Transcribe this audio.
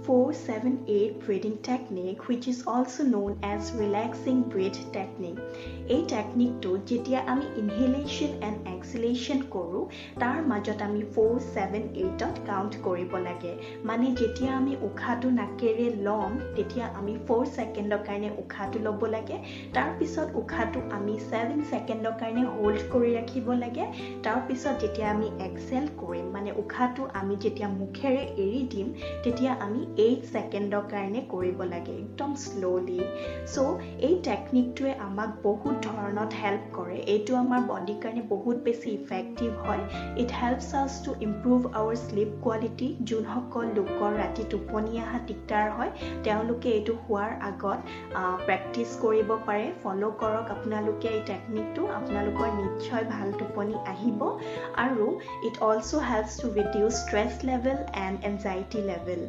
4-7-8 breathing technique, which is also known as relaxing breath technique. এই টেকনিকটো যেতিয়া আমি inhalation and এক্সহেলেশন কৰোঁ তাৰ মাজত আমি 4-7-8ত কাউণ্ট কৰিব লাগে মানে যেতিয়া আমি উশাহটো নাকেৰে ল'ম তেতিয়া আমি 4 ছেকেণ্ডৰ কাৰণে উশাহটো ল'ব লাগে তাৰ পিছত উশাহটো আমি 7 ছেকেণ্ডৰ কাৰণে হোল্ড কৰি ৰাখিব লাগে তাৰ পিছত যেতিয়া আমি এক্সহেল কৰিম মানে উশাহটো আমি যেতিয়া মুখেৰে এৰি দিম তেতিয়া আমি 8 ছেকেণ্ডৰ কাৰণে কৰিব লাগে একদম স্লোলি সো এই টেকনিকটোৱে আমাক বহুত ধৰণত হেল্প কৰে এইটো আমাৰ বডিৰ কাৰণে বহুত বেছি ইফেক্টিভ হয় it helps us to improve our sleep quality যোনসকল লোকৰ ৰাতি টোপনি অহা দিগদাৰ হয় তেওঁলোকে এইটো হোৱাৰ আগত প্ৰেক্টিছ কৰিব পাৰে ফলো কৰক আপোনালোকে এই টেকনিকটো আপোনালোকৰ নিশ্চয় ভাল টোপনি আহিব আৰু it also helps to reduce stress level and anxiety level